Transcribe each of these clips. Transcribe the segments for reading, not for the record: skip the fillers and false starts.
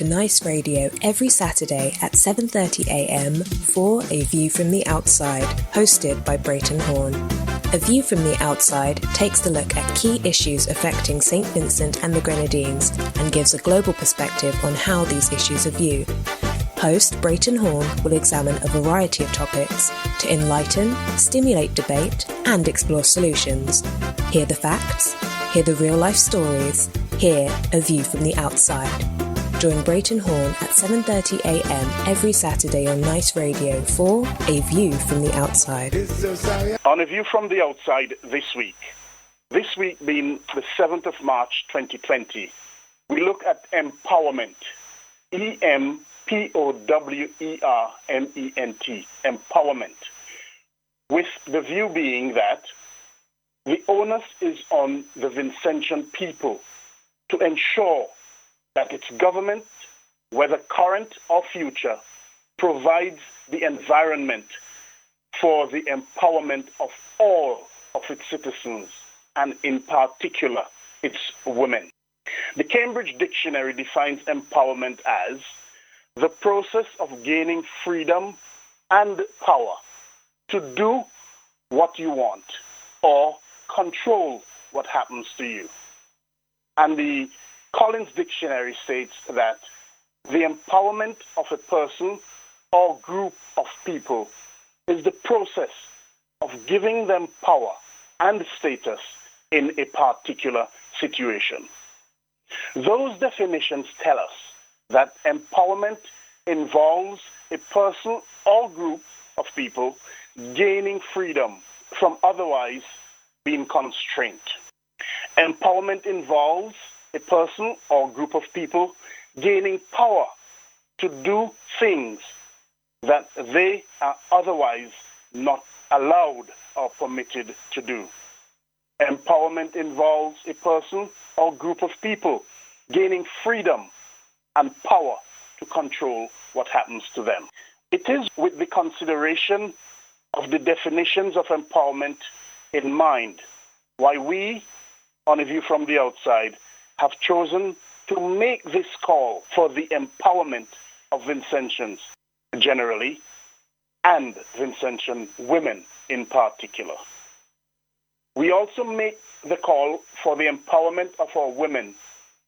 to Nice Radio every Saturday at 7:30 a.m. for A View from the Outside, hosted by Brereton Horne. A View from the Outside takes a look at key issues affecting St. Vincent and the Grenadines and gives a global perspective on how these issues are viewed. Host Brereton Horne will examine a variety of topics to enlighten, stimulate debate, and explore solutions. Hear the facts, hear the real-life stories, hear A View from the Outside. Join Brereton Horne at 7:30 a.m. every Saturday on Nice Radio for A View from the Outside. On A View from the Outside this week being the 7th of March 2020, we look at empowerment, EMPOWERMENT, empowerment, with the view being that the onus is on the Vincentian people to ensure that its government, whether current or future, provides the environment for the empowerment of all of its citizens, and in particular, its women. The Cambridge Dictionary defines empowerment as the process of gaining freedom and power to do what you want or control what happens to you. And the Collins Dictionary states that the empowerment of a person or group of people is the process of giving them power and status in a particular situation. Those definitions tell us that empowerment involves a person or group of people gaining freedom from otherwise being constrained. Empowerment involves a person or group of people gaining power to do things that they are otherwise not allowed or permitted to do. Empowerment involves a person or group of people gaining freedom and power to control what happens to them. It is with the consideration of the definitions of empowerment in mind why we, on A View from the Outside, have chosen to make this call for the empowerment of Vincentians generally and Vincentian women in particular. We also make the call for the empowerment of our women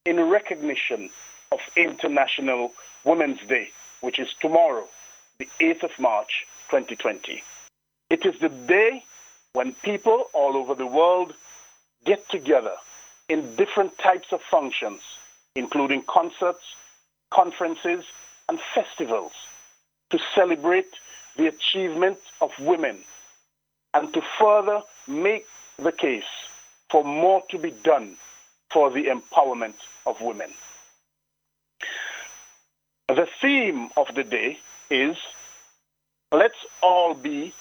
in recognition of International Women's Day, which is tomorrow, the 8th of March, 2020. It is the day when people all over the world get together in different types of functions, including concerts, conferences, and festivals, to celebrate the achievement of women and to further make the case for more to be done for the empowerment of women. The theme of the day is, let's all be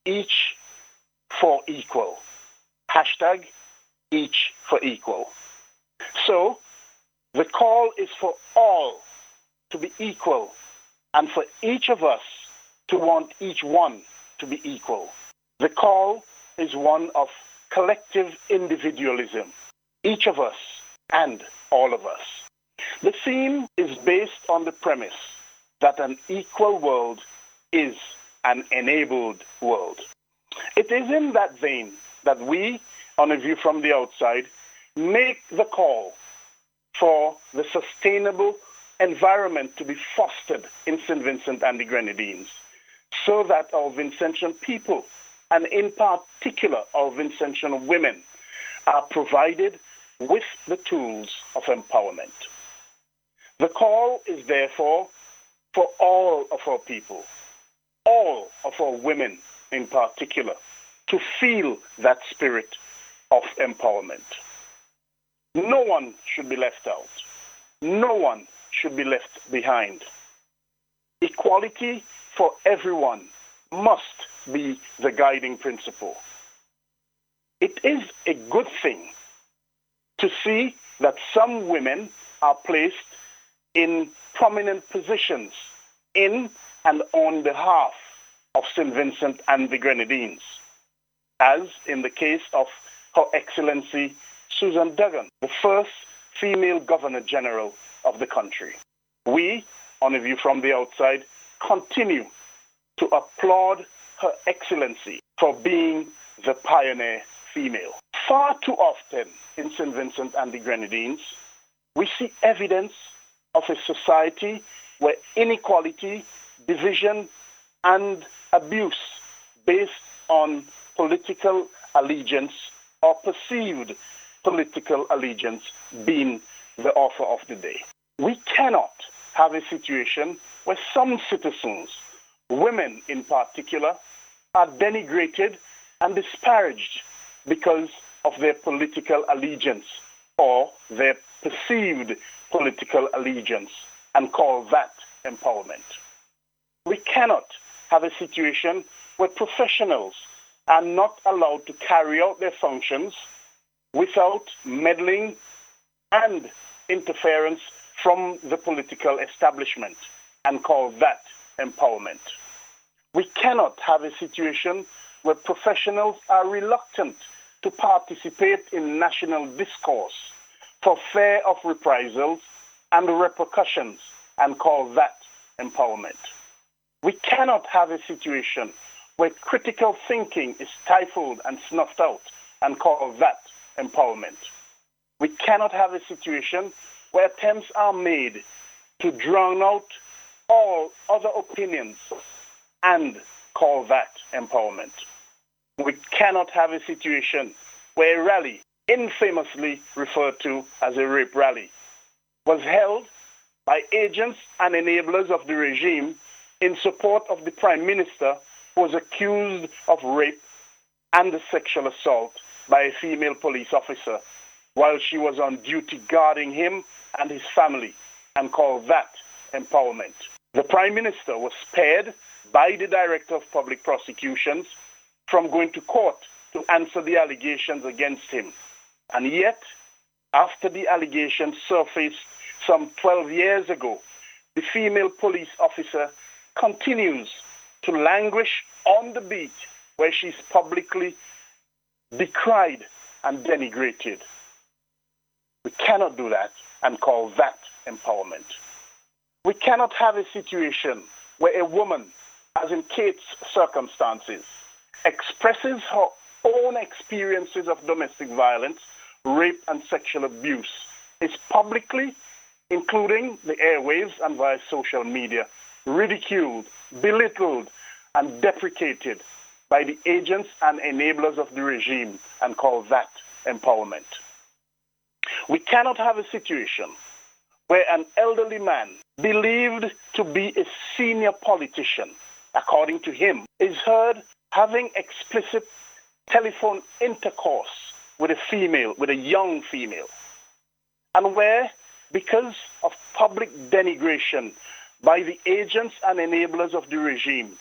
each for equal. Hashtag each for equal. So, the call is for all to be equal and for each of us to want each one to be equal. The call is one of collective individualism, each of us and all of us. The theme is based on the premise that an equal world is an enabled world. It is in that vein that we, on A View from the Outside, make the call for the sustainable environment to be fostered in St. Vincent and the Grenadines, so that our Vincentian people, and in particular our Vincentian women, are provided with the tools of empowerment. The call is therefore for all of our people, all of our women in particular, to feel that spirit of empowerment. No one should be left out. No one should be left behind. Equality for everyone must be the guiding principle. It is a good thing to see that some women are placed in prominent positions in and on behalf of St. Vincent and the Grenadines, as in the case of Her Excellency Susan Duggan, the first female Governor General of the country. We, on A View from the Outside, continue to applaud Her Excellency for being the pioneer female. Far too often in St. Vincent and the Grenadines, we see evidence of a society where inequality, division, and abuse based on political allegiance or perceived political allegiance being the offer of the day. We cannot have a situation where some citizens, women in particular, are denigrated and disparaged because of their political allegiance or their perceived political allegiance and call that empowerment. We cannot have a situation where professionals are not allowed to carry out their functions without meddling and interference from the political establishment and call that empowerment. We cannot have a situation where professionals are reluctant to participate in national discourse for fear of reprisals and repercussions and call that empowerment. We cannot have a situation where critical thinking is stifled and snuffed out and call that empowerment. We cannot have a situation where attempts are made to drown out all other opinions and call that empowerment. We cannot have a situation where a rally, infamously referred to as a rape rally, was held by agents and enablers of the regime in support of the Prime Minister who was accused of rape and sexual assault by a female police officer while she was on duty guarding him and his family and called that empowerment. The Prime Minister was spared by the Director of Public Prosecutions from going to court to answer the allegations against him. And yet, after the allegations surfaced some 12 years ago, the female police officer continues to languish on the beat where she's publicly decried and denigrated. We cannot do that and call that empowerment. We cannot have a situation where a woman, as in Kate's circumstances, expresses her own experiences of domestic violence, rape, and sexual abuse, is publicly, including the airwaves and via social media, ridiculed, belittled, and deprecated by the agents and enablers of the regime and call that empowerment. We cannot have a situation where an elderly man, believed to be a senior politician, according to him, is heard having explicit telephone intercourse with a female, with a young female, and where, because of public denigration by the agents and enablers of the regime,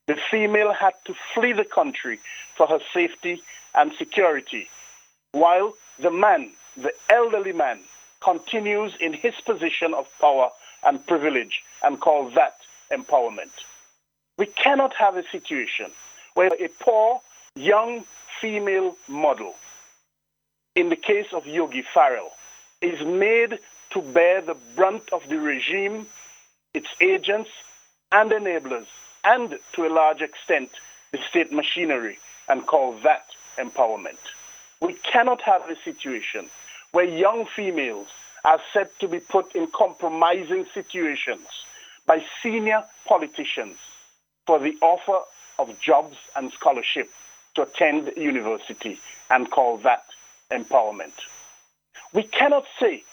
the female had to flee the country for her safety and security, while the man, the elderly man, continues in his position of power and privilege and call that empowerment. We cannot have a situation where a poor young female model, in the case of Yogi Farrell, is made to bear the brunt of the regime, its agents and enablers, and to a large extent the state machinery, and call that empowerment. We cannot have a situation where young females are said to be put in compromising situations by senior politicians for the offer of jobs and scholarship to attend university and call that empowerment. We cannot say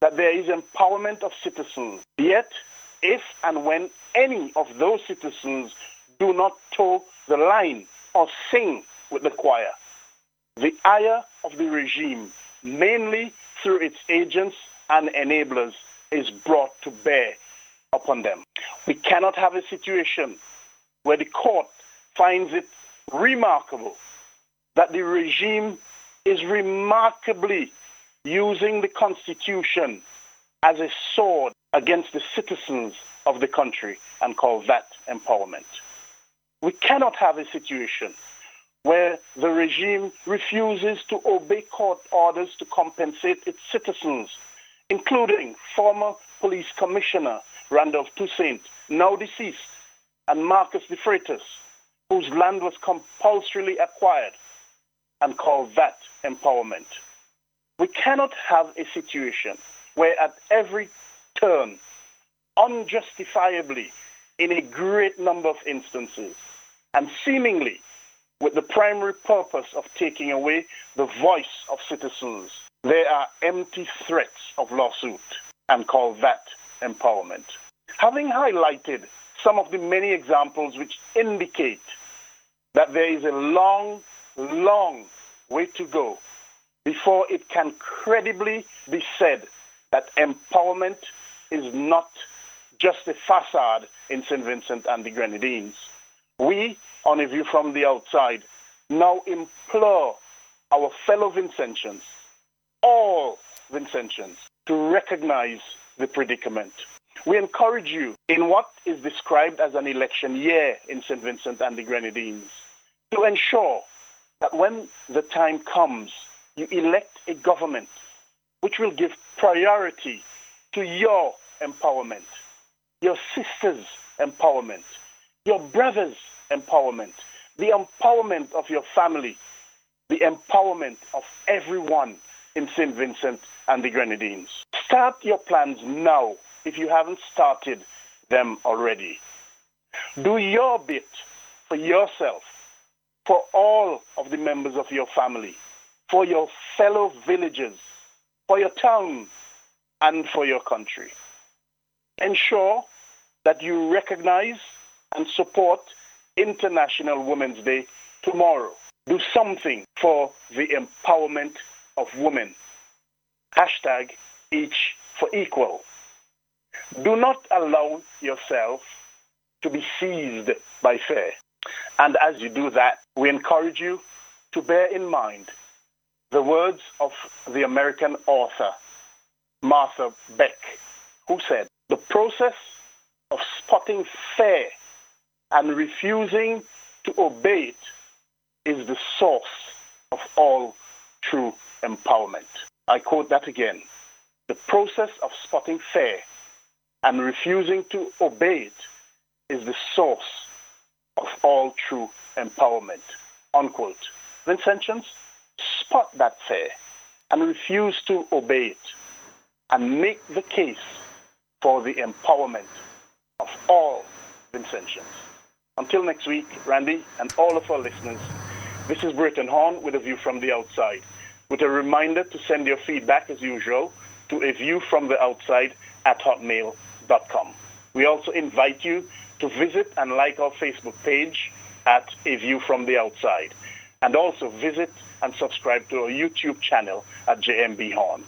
that there is empowerment of citizens, yet if and when any of those citizens do not toe the line or sing with the choir, the ire of the regime, mainly through its agents and enablers, is brought to bear upon them. We cannot have a situation where the court finds it remarkable that the regime is remarkably using the Constitution as a sword against the citizens of the country and call that empowerment. We cannot have a situation where the regime refuses to obey court orders to compensate its citizens, including former Police Commissioner Randolph Toussaint, now deceased, and Marcus de Freitas, whose land was compulsorily acquired, and call that empowerment. We cannot have a situation where at every turn, unjustifiably, in a great number of instances, and seemingly with the primary purpose of taking away the voice of citizens, there are empty threats of lawsuit, and call that empowerment. Having highlighted some of the many examples which indicate that there is a long, long way to go before it can credibly be said that empowerment is not just a facade in St. Vincent and the Grenadines, we, on A View from the Outside, now implore our fellow Vincentians, all Vincentians, to recognize the predicament. We encourage you in what is described as an election year in St. Vincent and the Grenadines to ensure that when the time comes, you elect a government which will give priority to your empowerment, your sisters' empowerment, your brothers' empowerment, the empowerment of your family, the empowerment of everyone in St. Vincent and the Grenadines. Start your plans now if you haven't started them already. Do your bit for yourself, for all of the members of your family, for your fellow villagers, for your town, and for your country. Ensure that you recognize and support International Women's Day tomorrow. Do something for the empowerment of women. Hashtag each for equal. Do not allow yourself to be seized by fear. And as you do that, we encourage you to bear in mind the words of the American author, Martha Beck, who said, "The process of spotting fear and refusing to obey it is the source of all true empowerment." I quote that again. "The process of spotting fear and refusing to obey it is the source of all true empowerment." Unquote. Vincentians, spot that fear and refuse to obey it, and make the case for the empowerment of all Vincentians. Until next week, Randy and all of our listeners, this is Brereton Horne with A View from the Outside, with a reminder to send your feedback as usual to aviewfromtheoutside@hotmail.com. We also invite you to visit and like our Facebook page at A View from the Outside, and also visit and subscribe to our YouTube channel at JMB Horne.